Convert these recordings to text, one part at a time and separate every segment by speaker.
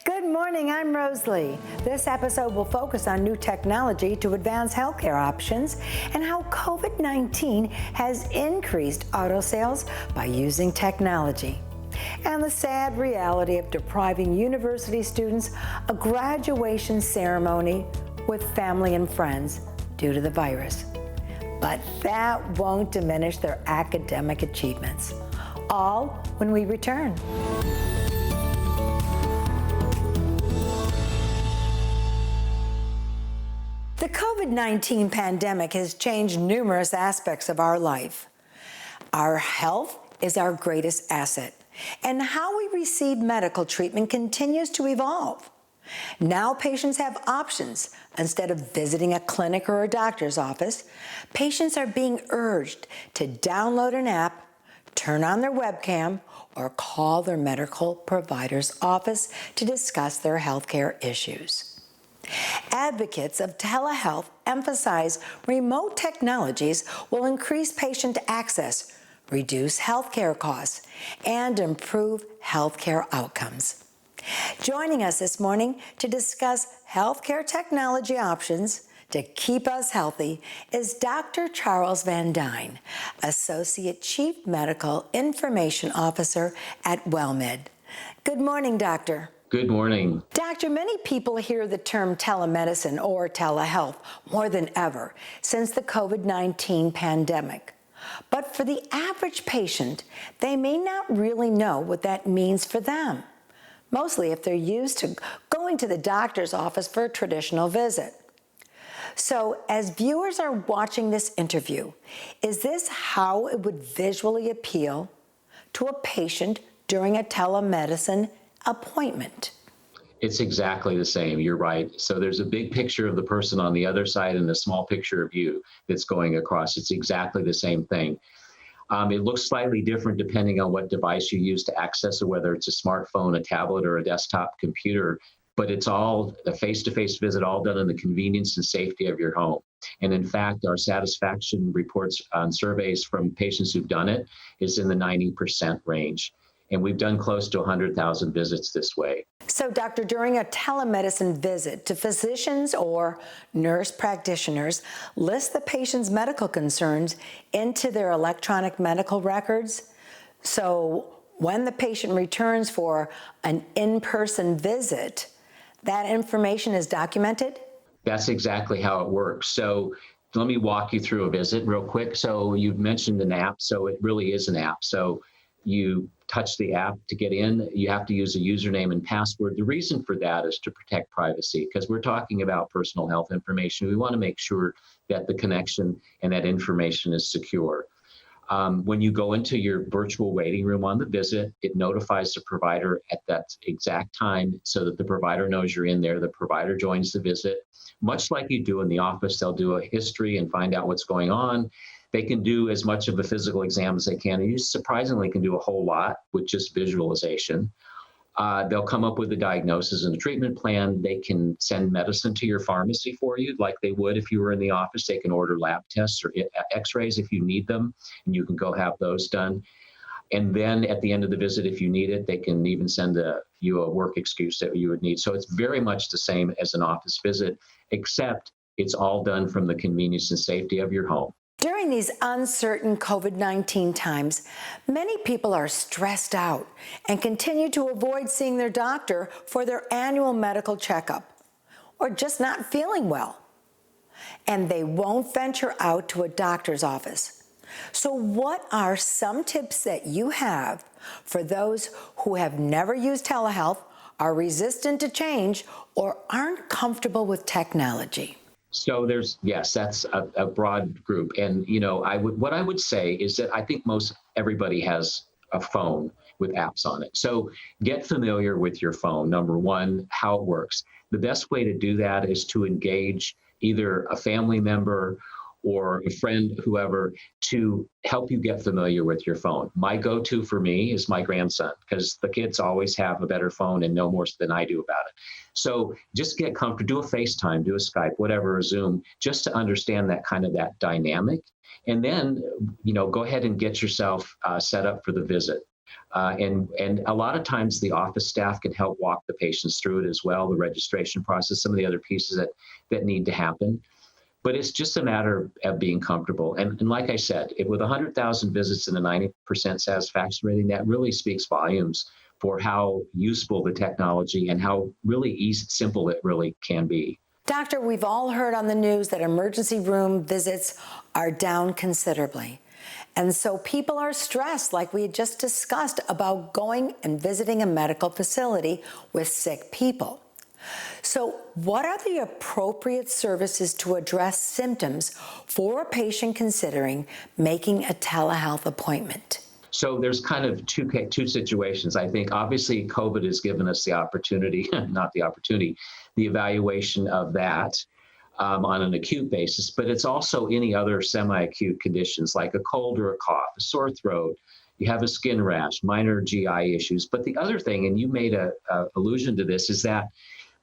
Speaker 1: Good morning, I'm Rosalie. This episode will focus on new technology to advance healthcare options and how COVID-19 has increased auto sales by using technology. And the sad reality of depriving university students a graduation ceremony with family and friends due to the virus. But that won't diminish their academic achievements. All when we return. The COVID-19 pandemic has changed numerous aspects of our life. Our health is our greatest asset, and how we receive medical treatment continues to evolve. Now patients have options. Instead of visiting a clinic or a doctor's office, patients are being urged to download an app, turn on their webcam, or call their medical provider's office to discuss their healthcare issues. Advocates of telehealth emphasize remote technologies will increase patient access, reduce healthcare costs, and improve healthcare outcomes. Joining us this morning to discuss healthcare technology options to keep us healthy is Dr. Charles Van Duyn, Associate Chief Medical Information Officer at WellMed. Good morning, Doctor.
Speaker 2: Good morning.
Speaker 1: Doctor, many people hear the term telemedicine or telehealth more than ever since the COVID-19 pandemic. But for the average patient, they may not really know what that means for them, mostly if they're used to going to the doctor's office for a traditional visit. So as viewers are watching this interview, is this how it would visually appeal to a patient during a telemedicine appointment?
Speaker 2: It's exactly the same. You're right. So there's a big picture of the person on the other side and a small picture of you that's going across. It's exactly the same thing. It looks slightly different depending on what device you use to access it, whether it's a smartphone, a tablet, or a desktop computer. But it's all a face-to-face visit, all done in the convenience and safety of your home. And in fact, our satisfaction reports on surveys from patients who've done it is in the 90% range. And we've done close to 100,000 visits this way.
Speaker 1: So, Doctor, during a telemedicine visit, do physicians or nurse practitioners list the patient's medical concerns into their electronic medical records? So when the patient returns for an in-person visit, that information is documented?
Speaker 2: That's exactly how it works. So let me walk you through a visit real quick. So you've mentioned an app, so it really is an app. So you touch the app to get in, you have to use a username and password. The reason for that is to protect privacy, because we're talking about personal health information. We want to make sure that the connection and that information is secure. When you go into your virtual waiting room on the visit, it notifies the provider at that exact time so that the provider knows you're in there. The provider joins the visit. Much like you do in the office, they'll do a history and find out what's going on. They can do as much of a physical exam as they can. And you surprisingly can do a whole lot with just visualization. They'll come up with a diagnosis and a treatment plan. They can send medicine to your pharmacy for you like they would if you were in the office. They can order lab tests or x-rays if you need them, and you can go have those done. And then at the end of the visit, if you need it, they can even send you a work excuse that you would need. So it's very much the same as an office visit, except it's all done from the convenience and safety of your home.
Speaker 1: During these uncertain COVID-19 times, many people are stressed out and continue to avoid seeing their doctor for their annual medical checkup, or just not feeling well. And they won't venture out to a doctor's office. So what are some tips that you have for those who have never used telehealth, are resistant to change, or aren't comfortable with technology?
Speaker 2: So that's a broad group. And, what I would say is that I think everybody has a phone with apps on it. So get familiar with your phone. Number one, how it works. The best way to do that is to engage either a family member or a friend, whoever, to help you get familiar with your phone. My go-to for me is my grandson, because the kids always have a better phone and know more than I do about it. So just get comfortable, do a FaceTime, do a Skype, whatever, a Zoom, just to understand that dynamic. And then, go ahead and get yourself set up for the visit. And a lot of times the office staff can help walk the patients through it as well, the registration process, some of the other pieces that need to happen. But it's just a matter of being comfortable. And like I said, with 100,000 visits and a 90% satisfaction rating, that really speaks volumes for how useful the technology and how really easy, simple it really can be.
Speaker 1: Doctor, we've all heard on the news that emergency room visits are down considerably. And so people are stressed, like we had just discussed, about going and visiting a medical facility with sick people. So what are the appropriate services to address symptoms for a patient considering making a telehealth appointment?
Speaker 2: So there's kind of two situations. I think obviously COVID has given us the opportunity, not the opportunity, the evaluation of that on an acute basis, but it's also any other semi-acute conditions like a cold or a cough, a sore throat, you have a skin rash, minor GI issues. But the other thing, and you made a allusion to this, is that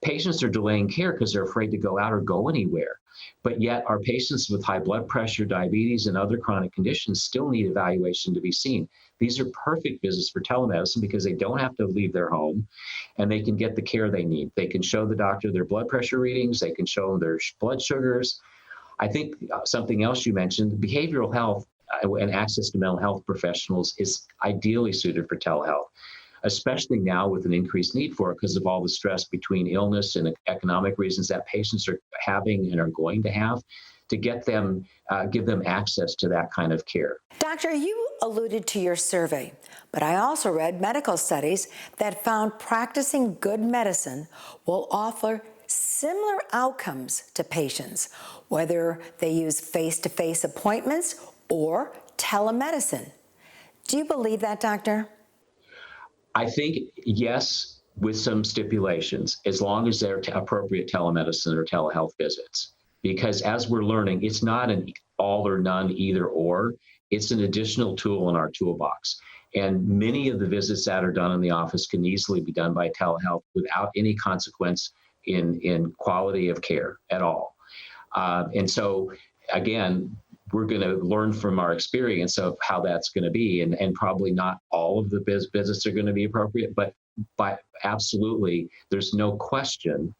Speaker 2: patients are delaying care because they're afraid to go out or go anywhere. But yet our patients with high blood pressure, diabetes, and other chronic conditions still need evaluation to be seen. These are perfect visits for telemedicine because they don't have to leave their home and they can get the care they need. They can show the doctor their blood pressure readings, they can show them their blood sugars. I think something else you mentioned, behavioral health and access to mental health professionals is ideally suited for telehealth, especially now with an increased need for it because of all the stress between illness and economic reasons that patients are having and are going to have, to get them, give them access to that kind of care.
Speaker 1: Doctor, you alluded to your survey, but I also read medical studies that found practicing good medicine will offer similar outcomes to patients, whether they use face-to-face appointments or telemedicine. Do you believe that, doctor?
Speaker 2: I think yes, with some stipulations, as long as they're appropriate telemedicine or telehealth visits. Because as we're learning, it's not an all or none, either or. It's an additional tool in our toolbox. And many of the visits that are done in the office can easily be done by telehealth without any consequence in quality of care at all. And so, again, we're going to learn from our experience of how that's going to be. And probably not all of the visits are going to be appropriate, but absolutely, there's no question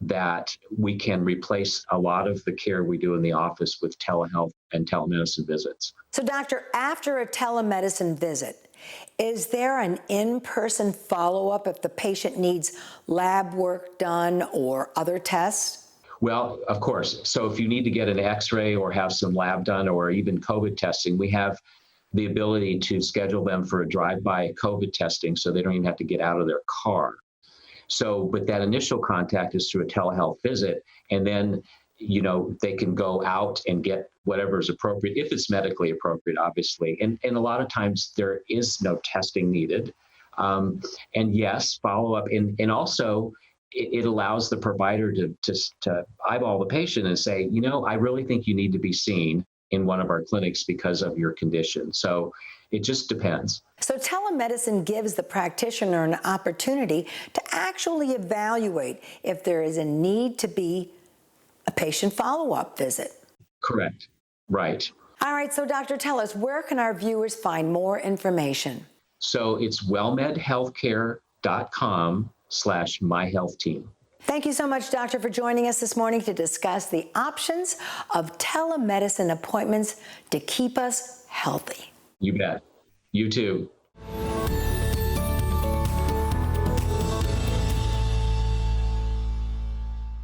Speaker 2: that we can replace a lot of the care we do in the office with telehealth and telemedicine visits.
Speaker 1: So, doctor, after a telemedicine visit, is there an in-person follow-up if the patient needs lab work done or other tests?
Speaker 2: Well, of course. So if you need to get an X-ray or have some lab done or even COVID testing, we have the ability to schedule them for a drive-by COVID testing so they don't even have to get out of their car. So, but that initial contact is through a telehealth visit, and then, you know, they can go out and get whatever is appropriate, if it's medically appropriate, obviously. And a lot of times there is no testing needed. And yes, follow up. And also, it allows the provider to eyeball the patient and say, you know, I really think you need to be seen in one of our clinics because of your condition. So it just depends.
Speaker 1: So telemedicine gives the practitioner an opportunity to actually evaluate if there is a need to be a patient follow-up visit.
Speaker 2: Correct. Right.
Speaker 1: All right, so doctor, tell us, where can our viewers find more information?
Speaker 2: So it's wellmedhealthcare.com/myhealthteam.
Speaker 1: Thank you so much, doctor, for joining us this morning to discuss the options of telemedicine appointments to keep us healthy.
Speaker 2: You bet. You too.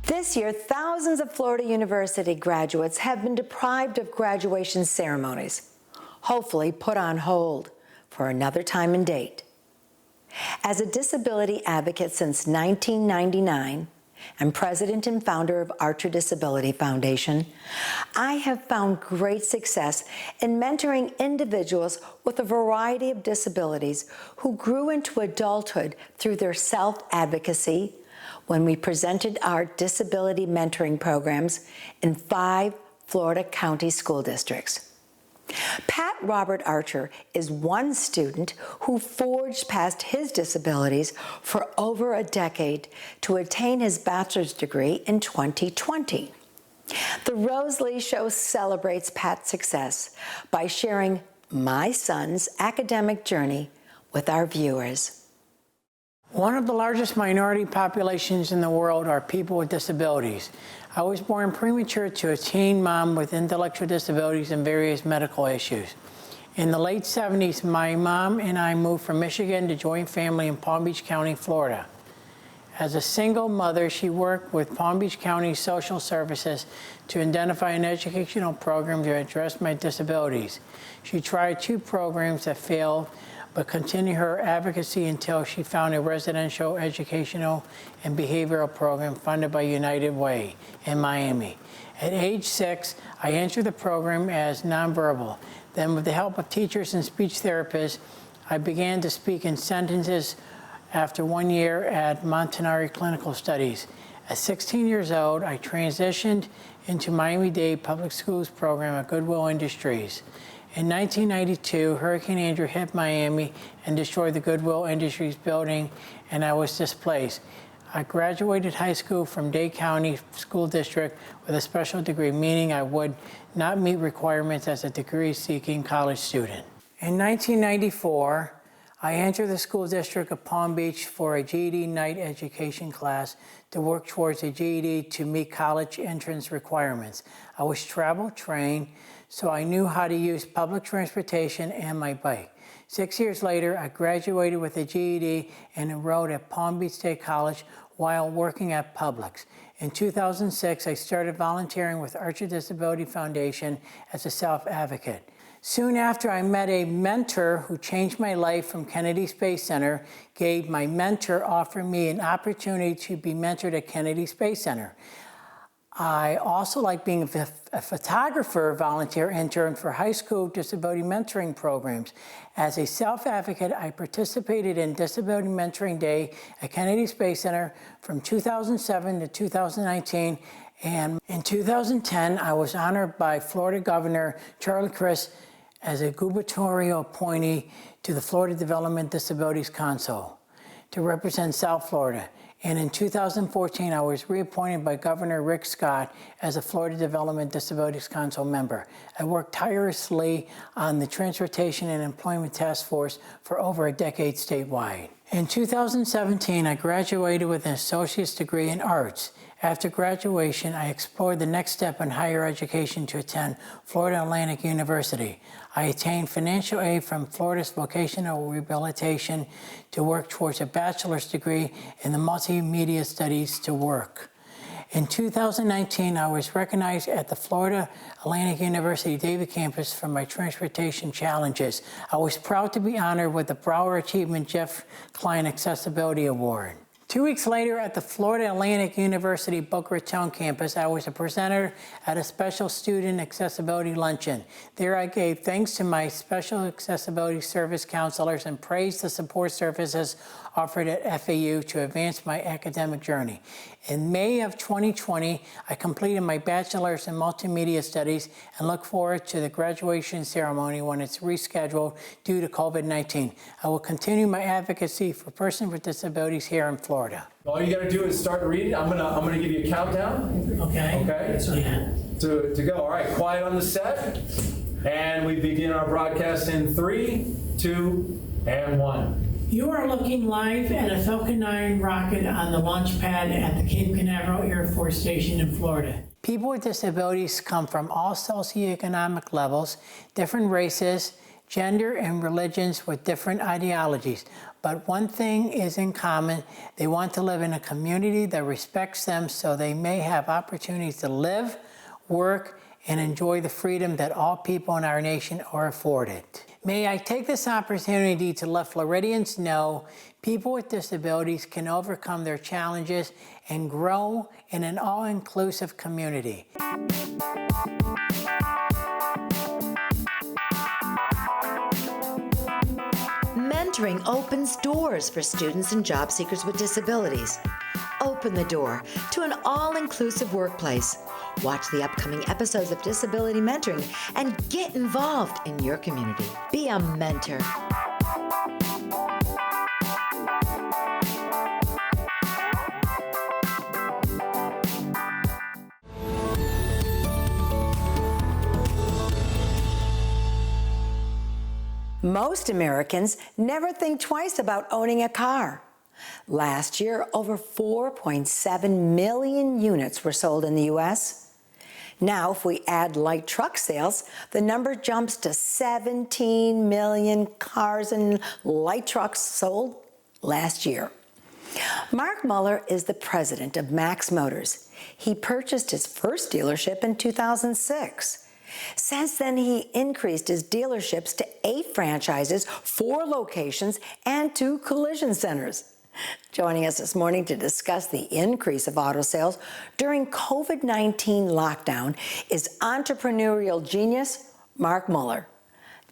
Speaker 1: This year, thousands of Florida University graduates have been deprived of graduation ceremonies, hopefully put on hold for another time and date. As a disability advocate since 1999 and president and founder of Archer Disability Foundation, I have found great success in mentoring individuals with a variety of disabilities who grew into adulthood through their self-advocacy when we presented our disability mentoring programs in 5 Florida county school districts. Pat Robert Archer is one student who forged past his disabilities for over a decade to attain his bachelor's degree in 2020. The Rose Lee Show celebrates Pat's success by sharing my son's academic journey with our viewers.
Speaker 3: One of the largest minority populations in the world are people with disabilities. I was born premature to a teen mom with intellectual disabilities and various medical issues. In the late 70s, my mom and I moved from Michigan to join family in Palm Beach County, Florida. As a single mother, she worked with Palm Beach County Social Services to identify an educational program to address my disabilities. She tried 2 programs that failed, but continued her advocacy until she found a residential educational and behavioral program funded by United Way in Miami. At age 6, I entered the program as nonverbal. Then with the help of teachers and speech therapists, I began to speak in sentences after 1 year at Montanari Clinical Studies. At 16 years old, I transitioned into Miami-Dade Public Schools program at Goodwill Industries. In 1992, Hurricane Andrew hit Miami and destroyed the Goodwill Industries building, and I was displaced. I graduated high school from Dade County School District with a special degree, meaning I would not meet requirements as a degree-seeking college student. In 1994, I entered the school district of Palm Beach for a GED night education class to work towards a GED to meet college entrance requirements. I was travel trained, so I knew how to use public transportation and my bike. 6 years later, I graduated with a GED and enrolled at Palm Beach State College while working at Publix. In 2006, I started volunteering with Archer Disability Foundation as a self-advocate. Soon after, I met a mentor who changed my life from Kennedy Space Center. My mentor offered me an opportunity to be mentored at Kennedy Space Center. I also like being a photographer volunteer intern for high school disability mentoring programs. As a self-advocate, I participated in Disability Mentoring Day at Kennedy Space Center from 2007 to 2019. And in 2010, I was honored by Florida Governor Charlie Crist as a gubernatorial appointee to the Florida Development Disabilities Council to represent South Florida. And in 2014, I was reappointed by Governor Rick Scott as a Florida Development Disabilities Council member. I worked tirelessly on the Transportation and Employment Task Force for over a decade statewide. In 2017, I graduated with an associate's degree in arts. After graduation, I explored the next step in higher education to attend Florida Atlantic University. I attained financial aid from Florida's Vocational Rehabilitation to work towards a bachelor's degree in the multimedia studies to work. In 2019, I was recognized at the Florida Atlantic University David campus for my transportation challenges. I was proud to be honored with the Broward Achievement Jeff Klein Accessibility Award. 2 weeks later at the Florida Atlantic University Boca Raton campus, I was a presenter at a special student accessibility luncheon. There I gave thanks to my special accessibility service counselors and praised the support services offered at FAU to advance my academic journey. In May of 2020, I completed my bachelor's in multimedia studies and look forward to the graduation ceremony when it's rescheduled due to COVID-19. I will continue my advocacy for persons with disabilities here in Florida.
Speaker 4: All you gotta do is start reading. I'm gonna give you a countdown.
Speaker 3: Okay?
Speaker 4: Okay?
Speaker 3: Yeah.
Speaker 4: To go. All right, quiet on the set. And we begin our broadcast in 3, 2, and 1.
Speaker 3: You are looking live at a Falcon 9 rocket on the launch pad at the Cape Canaveral Air Force Station in Florida. People with disabilities come from all socioeconomic levels, different races, gender, and religions with different ideologies. But one thing is in common: they want to live in a community that respects them so they may have opportunities to live, work, and enjoy the freedom that all people in our nation are afforded. May I take this opportunity to let Floridians know people with disabilities can overcome their challenges and grow in an all-inclusive community.
Speaker 5: Mentoring opens doors for students and job seekers with disabilities. Open the door to an all-inclusive workplace. Watch the upcoming episodes of Disability Mentoring and get involved in your community. Be a mentor.
Speaker 1: Most Americans never think twice about owning a car. Last year, over 4.7 million units were sold in the U.S. Now, if we add light truck sales, the number jumps to 17 million cars and light trucks sold last year. Mark Muller is the president of Max Motors. He purchased his first dealership in 2006. Since then, he increased his dealerships to 8 franchises, 4 locations, and 2 collision centers. Joining us this morning to discuss the increase of auto sales during COVID-19 lockdown is entrepreneurial genius Mark Muller.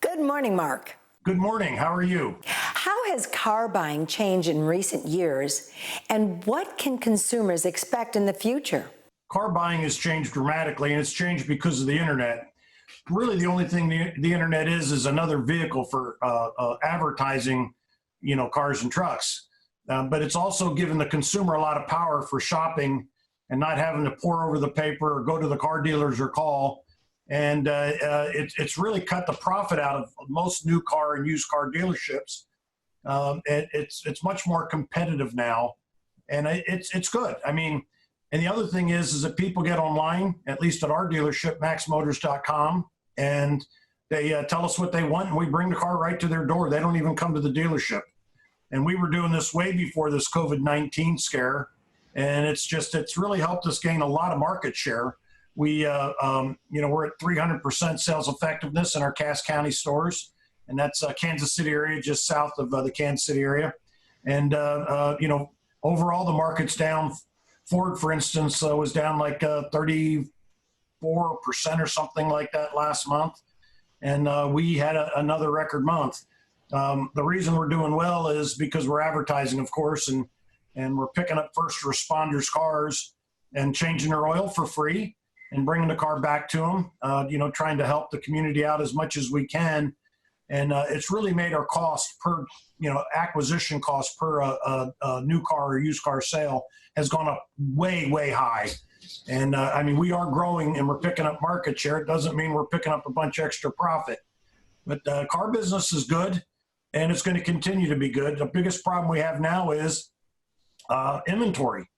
Speaker 1: Good morning, Mark.
Speaker 6: Good morning. How are you?
Speaker 1: How has car buying changed in recent years, and what can consumers expect in the future?
Speaker 6: Car buying has changed dramatically, and it's changed because of the internet. Really, the only thing the internet is another vehicle for advertising, cars and trucks. But it's also given the consumer a lot of power for shopping and not having to pore over the paper or go to the car dealers or call. And it's really cut the profit out of most new car and used car dealerships. It's much more competitive now, and it's good. I mean, and the other thing is that people get online, at least at our dealership, maxmotors.com, and they tell us what they want, and we bring the car right to their door. They don't even come to the dealership. And we were doing this way before this COVID-19 scare, and it's really helped us gain a lot of market share. We're at 300% sales effectiveness in our Cass County stores, and that's Kansas City area, just south of the Kansas City area. And overall the market's down. Ford, for instance, was down like 34% or something like that last month, and we had another record month. The reason we're doing well is because we're advertising, of course, and we're picking up first responders' cars and changing their oil for free and bringing the car back to them, trying to help the community out as much as we can. And it's really made our cost per, acquisition cost per new car or used car sale has gone up way, way high. And we are growing and we're picking up market share. It doesn't mean we're picking up a bunch of extra profit. But car business is good, and it's going to continue to be good. The biggest problem we have now is inventory.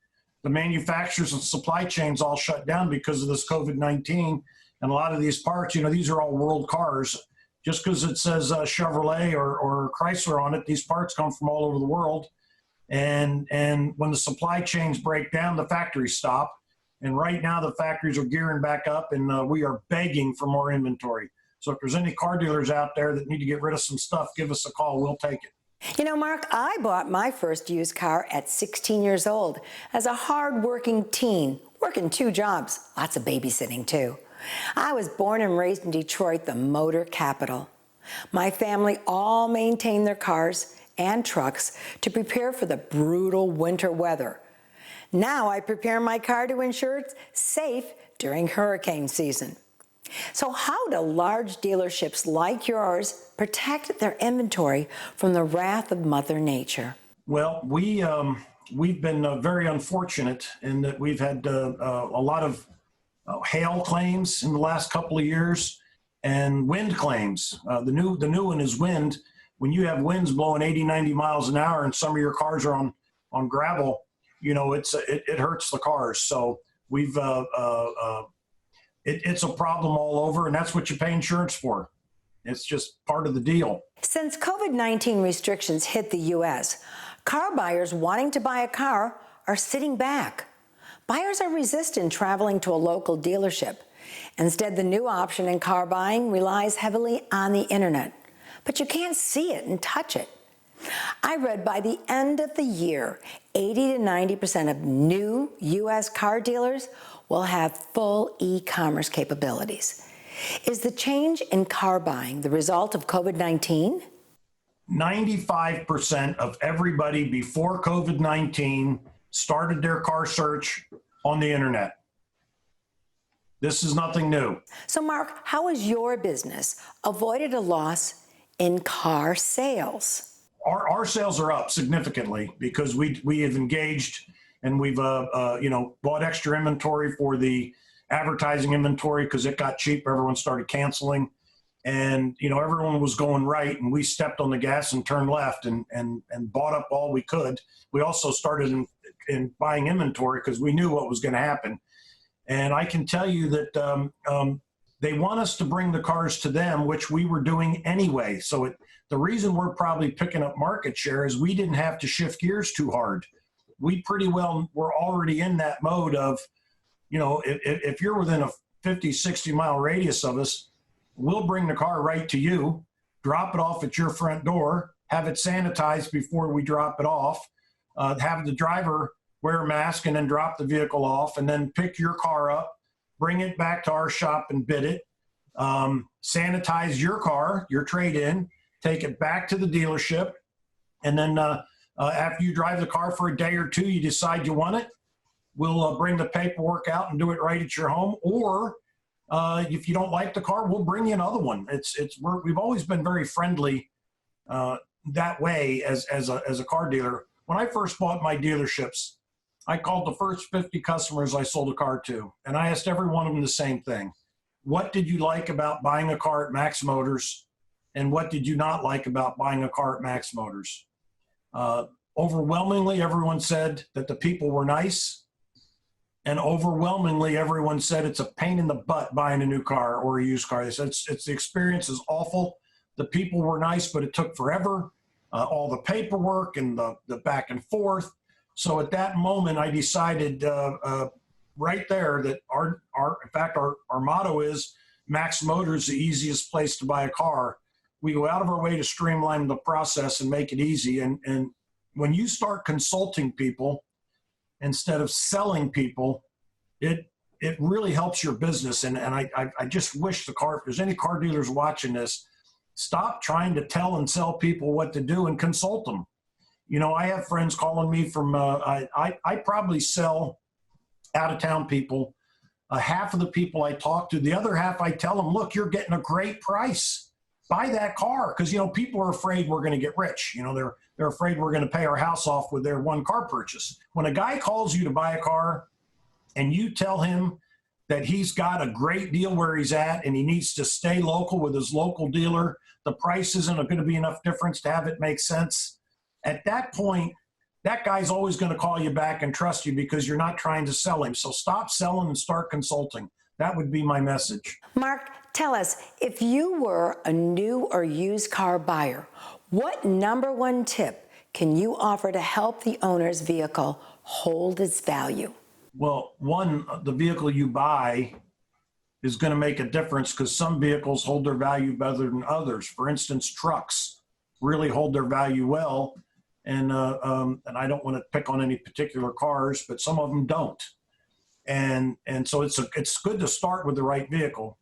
Speaker 6: The manufacturers and supply chains all shut down because of this COVID-19. And a lot of these parts, these are all world cars. Just because it says Chevrolet or Chrysler on it, these parts come from all over the world. And when the supply chains break down, the factories stop. And right now the factories are gearing back up, and we are begging for more inventory. So if there's any car dealers out there that need to get rid of some stuff, give us a call. We'll take it.
Speaker 1: Mark, I bought my first used car at 16 years old as a hard-working teen, working 2 jobs, lots of babysitting too. I was born and raised in Detroit, the motor capital. My family all maintained their cars and trucks to prepare for the brutal winter weather. Now I prepare my car to ensure it's safe during hurricane season. So how do large dealerships like yours protect their inventory from the wrath of Mother Nature?
Speaker 6: Well, we've been very unfortunate in that we've had a lot of hail claims in the last couple of years and wind claims. The new one is wind. When you have winds blowing 80, 90 miles an hour and some of your cars are on gravel, it hurts the cars. So we've it's a problem all over, and that's what you pay insurance for. It's just part of the deal.
Speaker 1: Since COVID-19 restrictions hit the U.S., car buyers wanting to buy a car are sitting back. Buyers are resistant traveling to a local dealership. Instead, the new option in car buying relies heavily on the internet. But you can't see it and touch it. I read by the end of the year, 80 to 90% of new U.S. car dealers will have full e-commerce capabilities. Is the change in car buying the result of COVID-19?
Speaker 6: 95% of everybody before COVID-19 started their car search on the internet. This is nothing new.
Speaker 1: So, Mark, how has your business avoided a loss in car sales?
Speaker 6: Our sales are up significantly because we have engaged and we've bought extra inventory for the advertising inventory because it got cheap. Everyone started canceling. And, everyone was going right, and we stepped on the gas and turned left and bought up all we could. We also started in buying inventory because we knew what was going to happen. And I can tell you that they want us to bring the cars to them, which we were doing anyway. So the reason we're probably picking up market share is we didn't have to shift gears too hard. We pretty well were already in that mode of, if you're within a 50, 60-mile radius of us, we'll bring the car right to you, drop it off at your front door, have it sanitized before we drop it off, have the driver wear a mask and then drop the vehicle off, and then pick your car up, bring it back to our shop and bid it, sanitize your car, your trade-in, take it back to the dealership, and then after you drive the car for a day or two, you decide you want it, we'll bring the paperwork out and do it right at your home. Or if you don't like the car, we'll bring you another one. We've always been very friendly that way as a car dealer. When I first bought my dealerships, I called the first 50 customers I sold a car to, and I asked every one of them the same thing. What did you like about buying a car at Max Motors, and what did you not like about buying a car at Max Motors? Overwhelmingly, everyone said that the people were nice. And overwhelmingly, everyone said it's a pain in the butt buying a new car or a used car. They said the experience is awful. The people were nice, but it took forever. All the paperwork and the back and forth. So at that moment, I decided right there that our motto is Max Motors, the easiest place to buy a car. We go out of our way to streamline the process and make it easy. And when you start consulting people instead of selling people, it really helps your business. And I just wish if there's any car dealers watching this, stop trying to tell and sell people what to do and consult them. I have friends calling me from, I probably sell out-of-town people. Half of the people I talk to, the other half I tell them, look, you're getting a great price. Buy that car. Because, people are afraid we're going to get rich. They're afraid we're going to pay our house off with their one car purchase. When a guy calls you to buy a car and you tell him that he's got a great deal where he's at and he needs to stay local with his local dealer, the price isn't going to be enough difference to have it make sense. At that point, that guy's always going to call you back and trust you because you're not trying to sell him. So stop selling and start consulting. That would be my message.
Speaker 1: Mark, tell us, if you were a new or used car buyer, what number one tip can you offer to help the owner's vehicle hold its value?
Speaker 6: Well, one, the vehicle you buy is going to make a difference because some vehicles hold their value better than others. For instance, trucks really hold their value well. And I don't want to pick on any particular cars, but some of them don't. And so it's good to start with the right vehicle.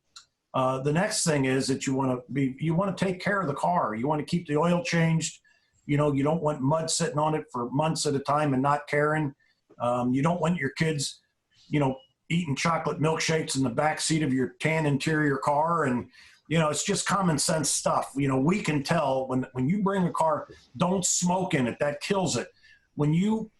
Speaker 6: The next thing is that you want to take care of the car. You want to keep the oil changed. You don't want mud sitting on it for months at a time and not caring. You don't want your kids, eating chocolate milkshakes in the back seat of your tan interior car. And, it's just common sense stuff. We can tell when you bring a car, don't smoke in it. That kills it. When you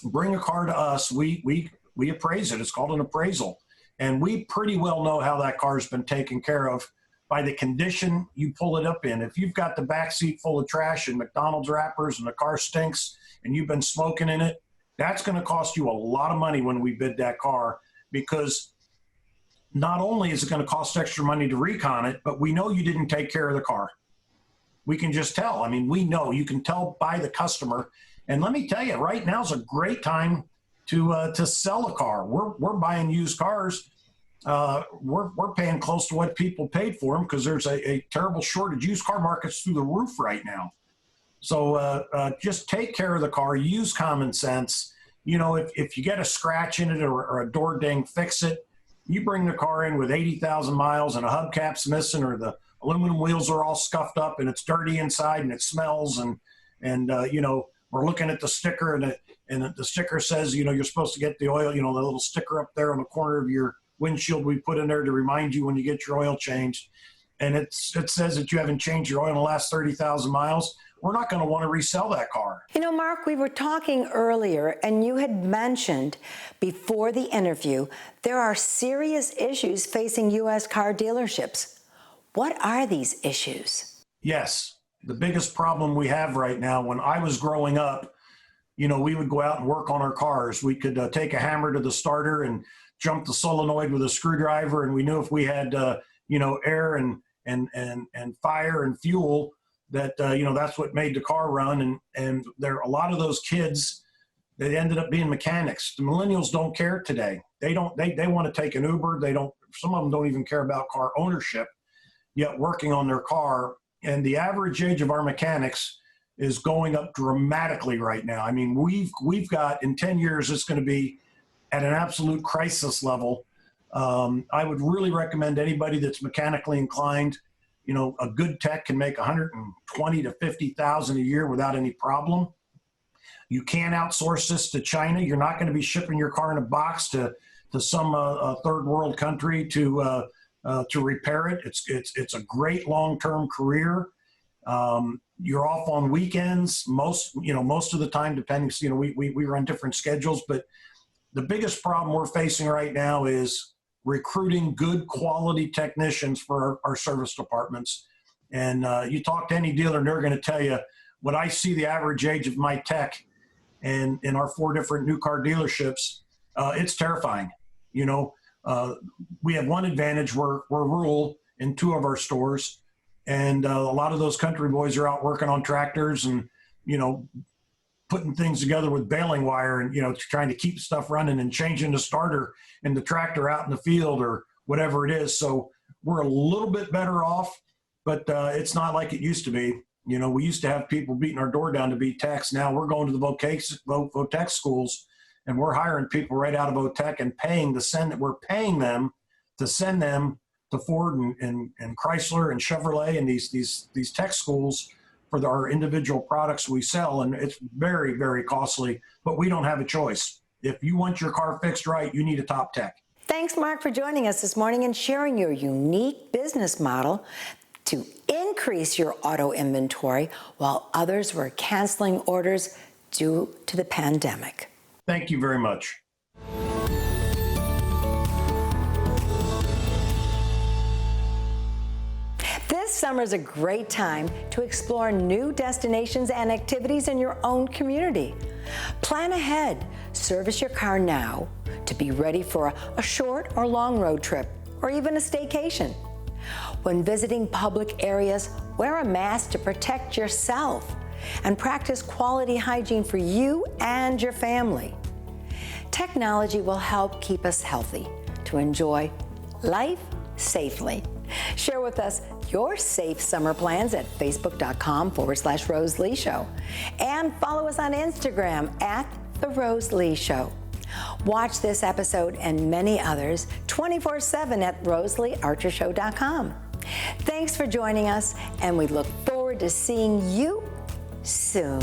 Speaker 6: bring a car to us, we appraise it. It's called an appraisal. And we pretty well know how that car's been taken care of by the condition you pull it up in. If you've got the back seat full of trash and McDonald's wrappers and the car stinks and you've been smoking in it, that's going to cost you a lot of money when we bid that car, because not only is it going to cost extra money to recon it, but we know you didn't take care of the car. We can just tell. I mean, we know. You can tell by the customer. And let me tell you, right now is a great time to sell a car. We're buying used cars. We're paying close to what people paid for them because there's a terrible shortage. Used car market's through the roof right now. So just take care of the car. Use common sense. If you get a scratch in it or a door ding, fix it. You bring the car in with 80,000 miles and a hubcap's missing, or the aluminum wheels are all scuffed up and it's dirty inside and it smells, and we're looking at the sticker and the sticker says, you're supposed to get the oil, the little sticker up there on the corner of your windshield we put in there to remind you when you get your oil changed. And it says that you haven't changed your oil in the last 30,000 miles. We're not going to want to resell that car.
Speaker 1: Mark, we were talking earlier, and you had mentioned before the interview, there are serious issues facing U.S. car dealerships. What are these issues?
Speaker 6: Yes. The biggest problem we have right now, when I was growing up, we would go out and work on our cars. We could take a hammer to the starter and jump the solenoid with a screwdriver, and we knew if we had, air and fire and fuel, that that's what made the car run. And there are a lot of those kids that ended up being mechanics. The millennials don't care today. They want to take an Uber. Some of them don't even care about car ownership, yet working on their car. And the average age of our mechanics is going up dramatically right now. I mean, we've got, in 10 years, it's going to be at an absolute crisis level. I would really recommend anybody that's mechanically inclined, a good tech can make 120 to 50,000 a year without any problem. You can't outsource this to China. You're not going to be shipping your car in a box to some third world country to repair it. It's a great long-term career. You're off on weekends most of the time, depending. We run different schedules, but the biggest problem we're facing right now is recruiting good quality technicians for our service departments. And you talk to any dealer, and they're going to tell you, what I see the average age of my tech and in our 4 different new car dealerships, it's terrifying. We have one advantage: we're rural in 2 of our stores, and a lot of those country boys are out working on tractors and putting things together with baling wire and trying to keep stuff running and changing the starter and the tractor out in the field or whatever it is. So we're a little bit better off, but it's not like it used to be. We used to have people beating our door down to be techs. Now we're going to the Votech schools, and we're hiring people right out of Votech and we're paying them to send them to Ford and Chrysler and Chevrolet and these tech schools for our individual products we sell. And it's very, very costly, but we don't have a choice. If you want your car fixed right, you need a top tech.
Speaker 1: Thanks, Mark, for joining us this morning and sharing your unique business model to increase your auto inventory while others were canceling orders due to the pandemic.
Speaker 6: Thank you very much.
Speaker 1: This summer is a great time to explore new destinations and activities in your own community. Plan ahead, service your car now to be ready for a short or long road trip or even a staycation. When visiting public areas, wear a mask to protect yourself and practice quality hygiene for you and your family. Technology will help keep us healthy to enjoy life safely. Share with us your safe summer plans at facebook.com/Rose Lee Show and follow us on Instagram @The Rose Lee Show. Watch this episode and many others 24/7 at RoselyArcherShow.com. Thanks for joining us, and we look forward to seeing you soon.